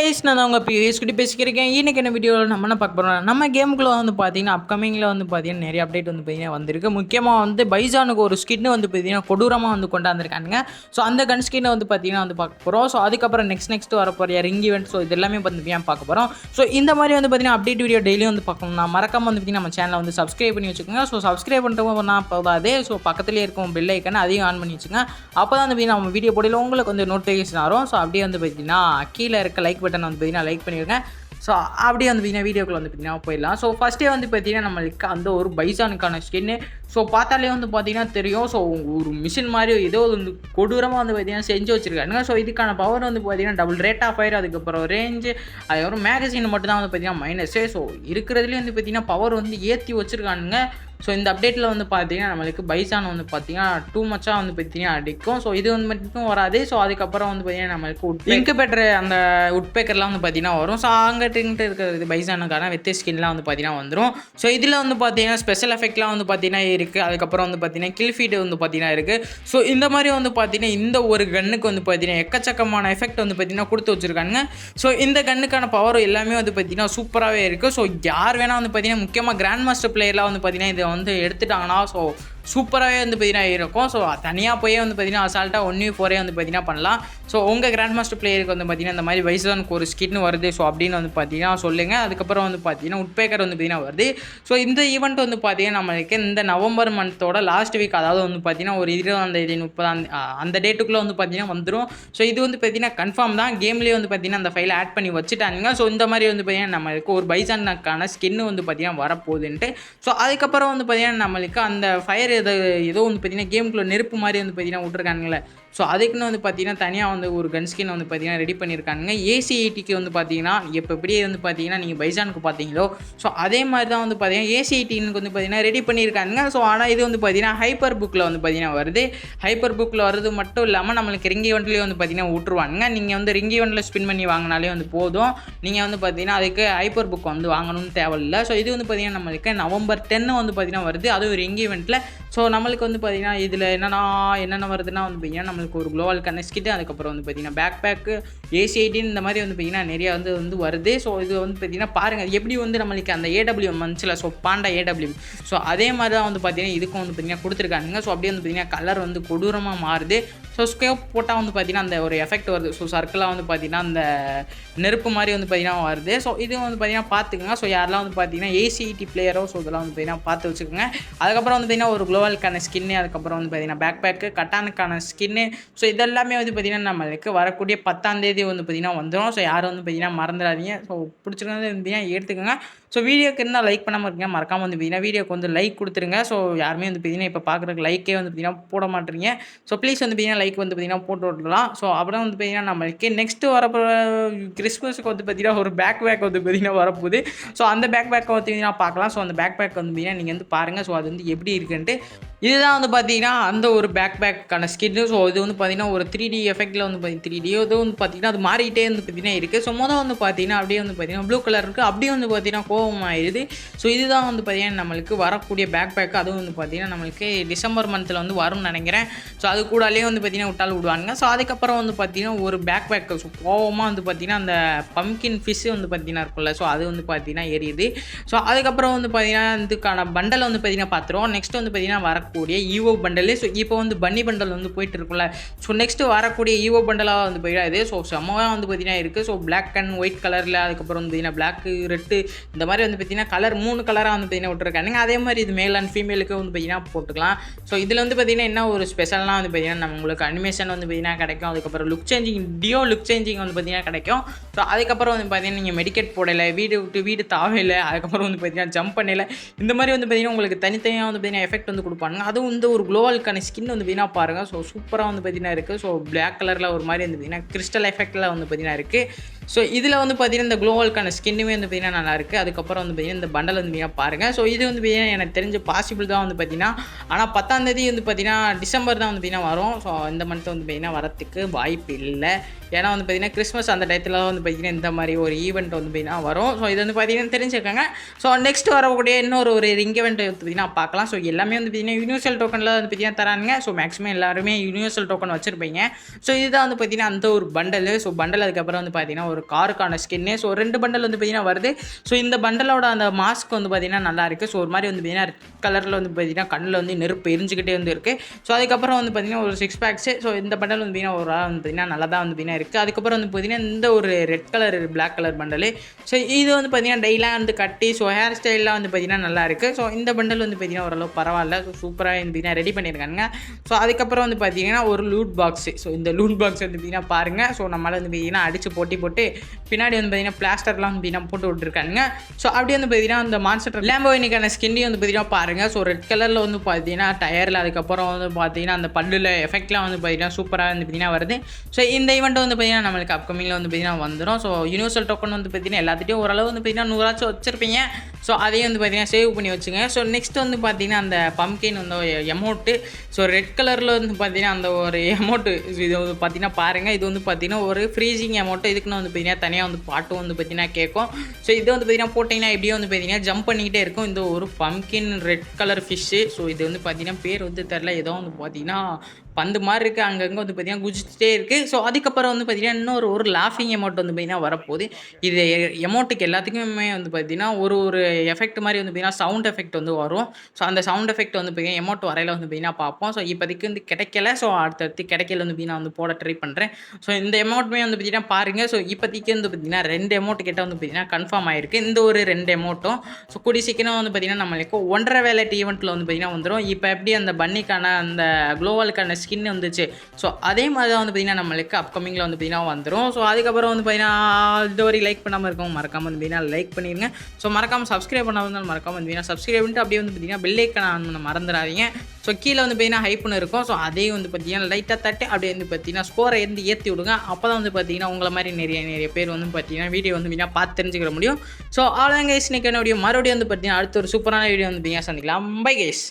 Guys நான் உங்கள் PS கிட்ட பேசிக்கிறேன். இன்னைக்கு என்ன வீடியோவில் நம்ம என்ன பார்க்க போகிறோம், நம்ம கேமுக்குள்ள வந்து பார்த்தீங்கன்னா அப்கமிங்கில் வந்து பார்த்தீங்கன்னா நிறைய அப்டேட் வந்து பார்த்தீங்கன்னா வந்திருக்கு. முக்கியமாக வந்து பைசானுக்கு ஒரு ஸ்கின்னு வந்து பார்த்தீங்கன்னா கொடூரமாக வந்து கொண்டாந்துருக்கானுங்க. ஸோ அந்த கன் ஸ்கின்னை வந்து பார்த்தீங்கன்னா வந்து பார்க்க போகிறோம். ஸோ அதுக்கப்புறம் நெக்ஸ்ட் வரப்போகிற ரிங் ஈவெண்ட், ஸோ இது எல்லாமே வந்து பார்க்க போகிறோம். ஸோ இந்த மாதிரி வந்து பார்த்தீங்கன்னா அப்டேட் வீடியோ டெய்லியும் வந்து பார்க்கணும்னா மறக்காம வந்து பார்த்தீங்கன்னா நம்ம சேனலை வந்து சப்ஸ்கிரைப் பண்ணி வச்சுக்கோங்க. ஸோ சப்ஸ்கிரைப் பண்ணுறவங்க போதாதே, ஸோ பக்கத்துலேயே இருக்கும் பெல் ஐக்கனை அதையும் ஆன் பண்ணி வச்சுங்க. அப்போ தான் வந்து நம்ம வீடியோ போடையில் உங்களுக்கு வந்து நோட்டிஃபிகேஷன் வரும். ஸோ அப்படியே வந்து பார்த்தீங்கன்னா கீழே இருக்க லைக் பட்டன் வந்து பார்த்தீங்கன்னா லைக் பண்ணிடுங்க. ஸோ அப்படியே வந்து பார்த்தீங்கன்னா வீடியோக்குள்ள வந்து பார்த்தீங்கன்னா போயிடலாம். ஸோ ஃபஸ்ட்டே வந்து பார்த்தீங்கன்னா நம்மளுக்கு அந்த ஒரு பைசானுக்கான ஸ்கின்னு ஸோ பார்த்தாலே வந்து பார்த்தீங்கன்னா தெரியும். ஸோ ஒரு மிஷின் மாதிரி ஏதோ வந்து கொடூரமாக வந்து பார்த்தீங்கன்னா செஞ்சு வச்சுருக்காங்க. ஸோ இதுக்கான பவர் வந்து பார்த்தீங்கன்னா டபுள் ரேட் ஆஃப் ஃபயர், அதுக்கப்புறம் ரேஞ்சு, அதுக்கப்புறம் மேகசின் மட்டும் தான் வந்து பார்த்தீங்கன்னா மைனஸே. ஸோ இருக்கிறதுலேயே வந்து பார்த்தீங்கன்னா பவர் வந்து ஏற்றி வச்சுருக்கானுங்க. ஸோ இந்த அப்டேட்டில் வந்து பார்த்தீங்கன்னா நம்மளுக்கு பைசான் வந்து பார்த்தீங்கன்னா டூ மச்சாக வந்து பார்த்தீங்கன்னா அடிக்கும். ஸோ இது வந்து மட்டும் வராது. ஸோ அதுக்கப்புறம் வந்து பார்த்தீங்கன்னா நம்மளுக்கு இன்குபேட்டர் அந்த உட்பேக்கர்லாம் வந்து பார்த்தீங்கன்னா வரும். ஸோ அங்கிட்டு இருக்கிறது பைசானுக்கான வெத்தி ஸ்கின்லாம் வந்து பார்த்தீங்கன்னா வந்துடும். ஸோ இதில் வந்து பார்த்தீங்கன்னா ஸ்பெஷல் எஃபெக்ட்லாம் வந்து பார்த்தீங்கன்னா இருக்குது. அதுக்கப்புறம் வந்து பார்த்தீங்கன்னா கில் ஃபீடு வந்து பார்த்தீங்கன்னா இருக்குது. ஸோ இந்த மாதிரி வந்து பார்த்தீங்கன்னா இந்த ஒரு கன்னுக்கு வந்து பார்த்தீங்கன்னா எக்கச்சக்கமான எஃபெக்ட் வந்து பார்த்தீங்கன்னா கொடுத்து வச்சுருக்காங்க. ஸோ இந்த கன்னுக்கான பவர் எல்லாமே வந்து பார்த்தீங்கன்னா சூப்பராகவே இருக்குது. ஸோ யார் வேணால் வந்து பார்த்தீங்கன்னா முக்கியமாக கிராண்ட் மாஸ்டர் பிளேயர்லாம் வந்து பார்த்தீங்கன்னா இதை வந்து எடுத்துட்டாங்கன்னா ஸோ சூப்பராகவே வந்து பார்த்தீங்கன்னா இருக்கும். ஸோ தனியாக போய் வந்து பார்த்தீங்கன்னா அசால்ட்டாக 1v4 வந்து பார்த்தீங்கன்னா பண்ணலாம். ஸோ உங்கள் கிராண்ட் மாஸ்டர் பிளேயருக்கு வந்து பார்த்தீங்கன்னா இந்த மாதிரி பைசானுக்கு ஒரு ஸ்கின் வருது ஸோ அப்படின்னு வந்து பார்த்தீங்கன்னா சொல்லுங்கள். அதுக்கப்புறம் வந்து பார்த்தீங்கன்னா உட்பேக்கர் வந்து பார்த்தீங்கன்னா வருது. ஸோ இந்த ஈவெண்ட் வந்து பார்த்தீங்கன்னா நம்மளுக்கு இந்த நவம்பர் மந்தோட லாஸ்ட் வீக், அதாவது வந்து பார்த்தீங்கன்னா ஒரு 20ஆம் தேதி 30ஆம் அந்த டேட்டுக்குள்ளே வந்து பார்த்தீங்கன்னா வந்துடும். ஸோ இது வந்து பார்த்தீங்கன்னா கன்ஃபார்ம் தான். கேம்லேயே வந்து பார்த்தீங்கன்னா அந்த ஃபைலை ஆட் பண்ணி வச்சுட்டாங்க. ஸோ இந்த மாதிரி வந்து பார்த்தீங்கன்னா நம்மளுக்கு ஒரு பைசானுக்கான ஸ்கின்னு வந்து பார்த்தீங்கன்னா வரப்போகுதுன்ட்டு. ஸோ அதுக்கப்புறம் வந்து பார்த்தீங்கன்னா நம்மளுக்கு அந்த ஃபயர் ஏதோ வந்து பார்த்தீங்கன்னா கேமுக்குள்ள நெருப்பு மாதிரி வந்து பார்த்தீங்கன்னா விட்டுருக்கானுங்களே. ஸோ அதுக்குன்னு வந்து பார்த்தீங்கன்னா தனியாக வந்து ஒரு கன் ஸ்கின் வந்து பார்த்தீங்கன்னா ரெடி பண்ணியிருக்காங்க. AC80க்கு வந்து பார்த்தீங்கன்னா இப்போ எப்படியே வந்து பார்த்தீங்கன்னா நீங்கள் பைசானுக்கு பார்த்தீங்களோ ஸோ அதே மாதிரி தான் வந்து பார்த்தீங்கன்னா AC80க்கு வந்து பார்த்தீங்கன்னா ரெடி பண்ணியிருக்காங்க. ஸோ ஆனால் இது வந்து பார்த்தீங்கன்னா ஹைப்பர் புக்கில் வந்து பார்த்தீங்கன்னா வருது. ஹைப்பர் புக்கில் வருது மட்டும் இல்லாமல் நம்மளுக்கு ரிங் ஈவெண்ட்லேயே வந்து பார்த்தீங்கன்னா விட்டுருவாங்க. நீங்கள் வந்து ரிங் ஈவெண்ட்டில் ஸ்பின் பண்ணி வாங்கினாலே வந்து போதும். நீங்கள் வந்து பார்த்தீங்கன்னா அதுக்கு ஹைப்பர் புக் வந்து வாங்கணும்னு தேவையில்லை. ஸோ இது வந்து பார்த்தீங்கன்னா நம்மளுக்கு நவம்பர் 10 வந்து பார்த்தீங்கன்னா வருது, அதுவும் ரிங் ஈவெண்ட்டில். ஸோ நம்மளுக்கு வந்து பார்த்தீங்கன்னா இதில் என்னென்ன வருதுன்னா வந்து பார்த்தீங்கன்னா நம்மளுக்கு ஒரு குளோவல் கனெக்ட், அதுக்கப்புறம் வந்து பார்த்தீங்கன்னா பேக் பேக்கு, AC80 இந்த மாதிரி வந்து பார்த்தீங்கன்னா நிறையா வந்து வருது. ஸோ இது வந்து பார்த்தீங்கன்னா பாருங்கள் எப்படி வந்து நம்மளுக்கு அந்த AWM மந்த்ஸில் ஸோ பாண்டா AWM ஸோ அதே மாதிரி தான் வந்து பார்த்தீங்கன்னா இதுக்கும் வந்து பார்த்தீங்கன்னா கொடுத்துருக்காங்க. ஸோ அப்படியே வந்து பார்த்தீங்கன்னா கலர் வந்து கொடூரமாக மாறுது. ஸோ ஸ்கேப் போட்டால் வந்து பார்த்தீங்கன்னா அந்த ஒரு எஃபெக்ட் வருது. ஸோ சர்க்கிளாக வந்து பார்த்தீங்கன்னா அந்த நெருப்பு மாதிரி வந்து பார்த்தீங்கன்னா வருது. ஸோ இது வந்து பார்த்தீங்கன்னா பார்த்துக்குங்க. ஸோ யாரெல்லாம் வந்து பார்த்தீங்கன்னா AC80 பிளேயரோ ஸோ இதெல்லாம் வந்து பார்த்தீங்கன்னா பார்த்து வச்சுக்கோங்க. அதுக்கப்புறம் வந்து பார்த்தீங்கன்னா ஒரு குளோவலுக்கான ஸ்கின்னு, அதுக்கப்புறம் வந்து பார்த்தீங்கன்னா பேக் பேக்கு, கட்டானுக்கான ஸ்கின்னு. ஸோ இதெல்லாமே வந்து பார்த்தீங்கன்னா நம்மளுக்கு வரக்கூடிய 10ஆம் தேதி வந்து பார்த்தீங்கன்னா வந்துடும். ஸோ யாரும் வந்து பார்த்தீங்கன்னா மறந்துடாதீங்க. ஸோ பிடிச்சிருக்கிறது வந்து பார்த்தீங்கன்னா எடுத்துக்கோங்க. ஸோ வீடியோக்கு என்ன லைக் பண்ணாமல் இருக்கீங்க மறக்காமல் வந்து பார்த்தீங்கன்னா வீடியோக்கு வந்து லைக் கொடுத்துருங்க. ஸோ யாருமே வந்து பார்த்தீங்கன்னா இப்போ பார்க்குறதுக்கு லைக்கே வந்து பார்த்தீங்கன்னா போட மாட்டேறீங்க. ஸோ ப்ளீஸ் வந்து பார்த்தீங்கன்னா லைக் வந்து பார்த்தீங்கன்னா போட்டு விடலாம். ஸோ அப்புறம் வந்து பார்த்தீங்கன்னா நம்மளுக்கு நெக்ஸ்ட்டு வரப்போ கிறிஸ்மஸுக்கு வந்து பார்த்தீங்கன்னா ஒரு பேக் வந்து பார்த்தீங்கன்னா வரப்போகுது. ஸோ அந்த பேக் வந்து பார்த்தீங்கன்னா பார்க்கலாம். ஸோ அந்த பேக் வந்து பார்த்தீங்கன்னா நீங்கள் வந்து பாருங்கள். ஸோ அது வந்து எப்படி இருக்குன்ட்டு இதுதான் வந்து பார்த்தீங்கன்னா அந்த ஒரு பேக்கான ஸ்கின்னு. ஸோ இது வந்து பார்த்தீங்கன்னா ஒரு 3D எஃபெக்டில் வந்து 3D இது வந்து பார்த்தீங்கன்னா அது மாறிக்கிட்டே வந்து பார்த்தீங்கன்னா இருக்குது. ஸோ வந்து பார்த்தீங்கன்னா அப்படியே வந்து பார்த்தீங்கன்னா ப்ளூ கலர் இருக்குது, அப்படியே வந்து பார்த்தீங்கன்னா கோவம் ஆயிடுது. ஸோ இதுதான் வந்து பார்த்தீங்கன்னா நம்மளுக்கு வரக்கூடிய பேக் அதுவும் வந்து பார்த்தீங்கன்னா நம்மளுக்கு டிசம்பர் மந்தில் வந்து வரும்னு நினைக்கிறேன். ஸோ அது கூடாலே வந்து பார்த்தீங்கன்னா விடுவாங்க. ஸோ அதுக்கப்புறம் வந்து பார்த்தீங்கன்னா ஒரு பேக் ஸோ கோவமாக வந்து பார்த்தீங்கன்னா அந்த பம்கின் ஃபிஷ் வந்து பார்த்தீங்கன்னா இருக்கும்ல, ஸோ அது வந்து பார்த்தீங்கன்னா எரியுது. ஸோ அதுக்கப்புறம் வந்து பார்த்தீங்கன்னா இதுக்கான பண்டலை வந்து பார்த்தீங்கன்னா பார்த்துருவோம். நெக்ஸ்ட் வந்து பார்த்தீங்கன்னா வரக்கூடிய ஈவோ பண்டலு. ஸோ இப்போ வந்து பன்னி பண்டல் வந்து போயிட்டு இருக்குல்ல, ஸோ நெக்ஸ்ட்டு வரக்கூடிய ஈவோ பண்டலாக வந்து போயிடாது. ஸோ செம்மையாக வந்து பார்த்தீங்கன்னா இருக்குது. ஸோ பிளாக் அண்ட் ஒயிட் கலரில், அதுக்கப்புறம் வந்து பார்த்தீங்கன்னா பிளாக்கு ரெட்டு இந்த மாதிரி வந்து பார்த்தீங்கன்னா கலர் 3 கலராக வந்து பார்த்தீங்கன்னா விட்டுருக்காங்க. அதே மாதிரி இது மேல் அண்ட் ஃபீமேலுக்கு வந்து பார்த்தீங்கன்னா போட்டுக்கலாம். ஸோ இதில் வந்து பார்த்தீங்கன்னா என்ன ஒரு ஸ்பெஷல்னால் வந்து பார்த்தீங்கன்னா நம்மளுக்கு அனிமேஷன் வந்து பார்த்தீங்கன்னா கிடைக்கும். அதுக்கப்புறம் லுக் சேஞ்சிங் வந்து பார்த்தீங்கன்னா கிடைக்கும். ஸோ அதுக்கப்புறம் வந்து பார்த்தீங்கன்னா நீங்கள் மெடிக்கெட் போடலை, வீடு விட்டு வீடு தாவையில், அதுக்கப்புறம் வந்து பார்த்தீங்கன்னா ஜம்ப் பண்ணல, இந்த மாதிரி வந்து பார்த்தீங்கன்னா உங்களுக்கு தனித்தனியாக வந்து பார்த்தீங்கன்னா எஃபெக்ட் வந்து கொடுப்பாங்க. அதுவும் வந்து ஒரு குளோவலுக்கான ஸ்கின் வந்து பார்த்தீங்கன்னா பாருங்கள். ஸோ சூப்பராக வந்து பார்த்தீங்கன்னா இருக்குது. ஸோ பிளாக் கலரில் ஒரு மாதிரி வந்து பார்த்தீங்கன்னா கிறிஸ்டல் எஃபெக்டில் வந்து பார்த்தீங்கன்னா இருக்குது. ஸோ இதில் வந்து பார்த்தீங்கன்னா இந்த குளோவலுக்கான ஸ்கின்னுமே வந்து பார்த்தீங்கன்னா நல்லாயிருக்கு. அதுக்கப்புறம் வந்து பார்த்தீங்கன்னா இந்த பண்டல் வந்து பார்த்தீங்கன்னா பாருங்கள். ஸோ இது வந்து பார்த்தீங்கன்னா எனக்கு தெரிஞ்ச பாசிபிள் தான் வந்து பார்த்தீங்கன்னா, ஆனால் 10ஆம் தேதி வந்து பார்த்தீங்கன்னா டிசம்பர் தான் வந்து பார்த்தீங்கன்னா வரும். ஸோ இந்த மந்த் வந்து பார்த்தீங்கன்னா வரத்துக்கு வாய்ப்பு இல்லை. ஏன்னா வந்து பார்த்தீங்கன்னா கிறிஸ்மஸ் அந்த டயத்தில் வந்து பார்த்தீங்கன்னா இந்த மாதிரி ஒரு ஈவெண்ட் வந்து பார்த்தீங்கன்னா வரும். ஸோ இது வந்து பார்த்தீங்கன்னா தெரிஞ்சுக்கோங்க. ஸோ நெக்ஸ்ட் வரக்கூடிய இன்னொரு ரிங் ஈவெண்ட் வந்து பார்த்தீங்கன்னா பார்க்கலாம். ஸோ எல்லாமே வந்து பார்த்தீங்கன்னா யூனிவர்சல் டோக்கனில் வந்து பார்த்தீங்கன்னா தரானுங்க. ஸோ மேக்ஸிமம் எல்லாருமே யூனிவர்சல் டோக்கன் வச்சுருப்பீங்க. ஸோ இதுதான் வந்து பார்த்தீங்கன்னா அந்த ஒரு பண்டல். ஸோ பண்டல் அதுக்கப்புறம் வந்து பார்த்தீங்கன்னா ஒரு காருக்கான ஸ்கின்னு. ஸோ 2 பண்டல் வந்து பார்த்தீங்கன்னா வருது. ஸோ இந்த பண்டலோட அந்த மாஸ்க் வந்து பார்த்தீங்கன்னா நல்லா இருக்குது. ஸோ ஒரு மாதிரி வந்து பார்த்தீங்கன்னா ரெட் கலரில் வந்து பார்த்தீங்கன்னா கண்ணில் வந்து நெருப்பு எரிஞ்சுக்கிட்டே வந்து இருக்குது. ஸோ அதுக்கப்புறம் வந்து பார்த்தீங்கன்னா ஒரு 6 பேக்ஸு. ஸோ இந்த பண்டல் வந்து பார்த்தீங்கன்னா ஒரு வந்து பார்த்தீங்கன்னா நல்லா தான் வந்து பார்த்தீங்கன்னா இருக்குது. அதுக்கப்புறம் வந்து பார்த்தீங்கன்னா இந்த ஒரு red colour black colour bundle. So இது வந்து பார்த்தீங்கன்னா டெய்லாக வந்து கட்டி ஸோ ஹேர் ஸ்டைல்லாம் வந்து பார்த்தீங்கன்னா நல்லா இருக்குது. ஸோ இந்த பண்டல் வந்து பார்த்தீங்கன்னா ஓரளவு பரவாயில்ல. ஸோ சூப்பராக வந்து பார்த்தீங்கன்னா ரெடி பண்ணியிருக்காங்க. ஸோ அதுக்கப்புறம் வந்து பார்த்தீங்கன்னா ஒரு லூட் பாக்ஸு. ஸோ இந்த லூட் பாக்ஸ் வந்து பார்த்தீங்கன்னா பாருங்கள். ஸோ நம்மளால் வந்து பார்த்தீங்கன்னா அடித்து போட்டு பின்னாடி வந்து பார்த்தீங்கன்னா பிளாஸ்டர்லாம் வந்து பார்த்தீங்கன்னா போட்டு விட்டுருக்காங்க. ஸோ அப்படியே வந்து பார்த்தீங்கன்னா அந்த மான்ஸ்டர் லேம்போர்கினிக்கான ஸ்கின்னையும் வந்து பார்த்தீங்கன்னா பாருங்கள். ஸோ ரெட் கலரில் வந்து பார்த்தீங்கன்னா டயரில் அதுக்கப்புறம் வந்து பார்த்தீங்கன்னா அந்த பல்லில் எஃபெக்ட்லாம் வந்து பார்த்தீங்கன்னா சூப்பராக வந்து பார்த்தீங்கன்னா வருது. ஸோ இந்த ஈவெண்ட் வந்து பார்த்தீங்கன்னா நம்மளுக்கு அப்கமிங்கில் வந்து பார்த்தீங்கன்னா வந்துடும். ஸோ யூனிவர்சல் டோக்கன் வந்து பார்த்தீங்கன்னா எல்லாத்துட்டையும் ஓரளவு வந்து பார்த்தீங்கன்னா 100 வச்சிருப்பீங்க. ஸோ அதையும் வந்து பார்த்தீங்கன்னா சேவ் பண்ணி வச்சுங்க. ஸோ நெக்ஸ்ட் வந்து பார்த்தீங்கன்னா அந்த பம்ப்கின் வந்து எமௌண்ட்டு. ஸோ ரெட் கலரில் வந்து பார்த்தீங்கன்னா அந்த ஒரு எமௌண்ட்டு இது வந்து பார்த்தீங்கன்னா பாருங்கள். இது வந்து பார்த்தீங்கன்னா ஒரு ஃப்ரீசிங் எமௌண்ட்டு. இதுக்குன்னு வந்து பார்த்தீங்கன்னா தனியாக வந்து பாட்டும் வந்து பார்த்தீங்கன்னா கேட்கும். ஸோ இது வந்து பார்த்தீங்கன்னா போட்டிங்கன்னா எப்படியும் வந்து பார்த்தீங்கன்னா ஜம்ப் பண்ணிக்கிட்டே இருக்கும். இந்த ஒரு pumpkin red colour fish. So இது வந்து பார்த்தீங்கன்னா பேர் வந்து தெரில. ஏதோ வந்து பார்த்தீங்கன்னா பந்து மாதிரி இருக்குது. அங்கங்கே வந்து பார்த்தீங்கன்னா குதிச்சுட்டே இருக்குது. ஸோ அதுக்கப்புறம் வந்து பார்த்தீங்கன்னா இன்னொரு ஒரு லாஃபிங் எமௌண்ட் வந்து பார்த்தீங்கன்னா வரப்போகுது. இது எமௌண்ட்டுக்கு எல்லாத்துக்குமே வந்து பார்த்தீங்கன்னா ஒரு எஃபெக்ட் மாதிரி வந்து பார்த்தீங்கன்னா சவுண்ட் எஃபெக்ட் வந்து வரும். ஸோ அந்த சவுண்ட் எஃபெக்ட் வந்து பார்த்தீங்கன்னா எமௌண்ட் வரையில் வந்து பார்த்தீங்கன்னா பார்ப்போம். ஸோ இப்போதைக்கு வந்து கிடைக்கல. ஸோ அடுத்தடுத்து கிடைக்கல வந்து பார்த்தீங்கன்னா வந்து போட ட்ரை பண்ணுறேன். ஸோ இந்த எமௌண்ட்டுமே வந்து பார்த்தீங்கன்னா பாருங்கள். ஸோ இப்போதைக்கு வந்து பார்த்தீங்கன்னா 2 எமௌண்ட் கிட்ட வந்து பார்த்தீங்கன்னா கன்ஃபார்ம் ஆயிருக்கு. இந்த ஒரு 2 எமௌண்ட்டும் ஸோ கூடிய சீக்கிரம் வந்து பார்த்தீங்கன்னா நம்மளுக்கு 1.5 வேலட் ஈவெண்ட்டில் வந்து பார்த்தீங்கன்னா வந்துடும். இப்போ எப்படி அந்த பன்னிக்கான அந்த க்ளோவலுக்கான ஸ்கின் வந்துச்சு. ஸோ அதே மாதிரி தான் வந்து பார்த்தீங்கன்னா நம்மளுக்கு அப்கமிங்கில் வந்து பார்த்தீங்கன்னா வந்துடும். ஸோ அதுக்கப்புறம் வந்து பார்த்தீங்கன்னா இதுவரை லைக் பண்ணாமல் இருக்கவங்க மறக்காமல் வந்து பார்த்தீங்கன்னா லைக் பண்ணிடுங்க. ஸோ மறக்காமல் சப்ஸ்கிரைப் பண்ணாமல் இருந்தாலும் மறக்காமல் வந்து பார்த்தீங்கன்னா சப்ஸ்கிரைப் பண்ணிட்டு அப்படியே வந்து பார்த்தீங்கன்னா பெல் ஐக்கான ஆன் பண்ண மறந்துடாதீங்க. ஸோ கீழே வந்து பார்த்தீங்கன்னா ஹைப்னு இருக்கும். ஸோ அதே வந்து பார்த்தீங்கன்னா லைட்டாக தட்டு அப்படியே வந்து பார்த்தீங்கன்னா ஸ்கோரை ஏற்றி விடுங்க. அப்போ தான் வந்து பார்த்தீங்கன்னா உங்களை மாதிரி நிறைய பேர் வந்து பார்த்தீங்கன்னா வீடியோ வந்து பார்த்தீங்கன்னா பார்த்து தெரிஞ்சுக்கிற முடியும். ஸோ அவ்வளோதான் கைஸ், இன்னைக்கு என்ன வீடியோ மறுபடியும் வந்து பார்த்தீங்கன்னா அடுத்த ஒரு சூப்பரான வீடியோ வந்து பார்த்தீங்கன்னா சந்திக்கலாம். Bye guys.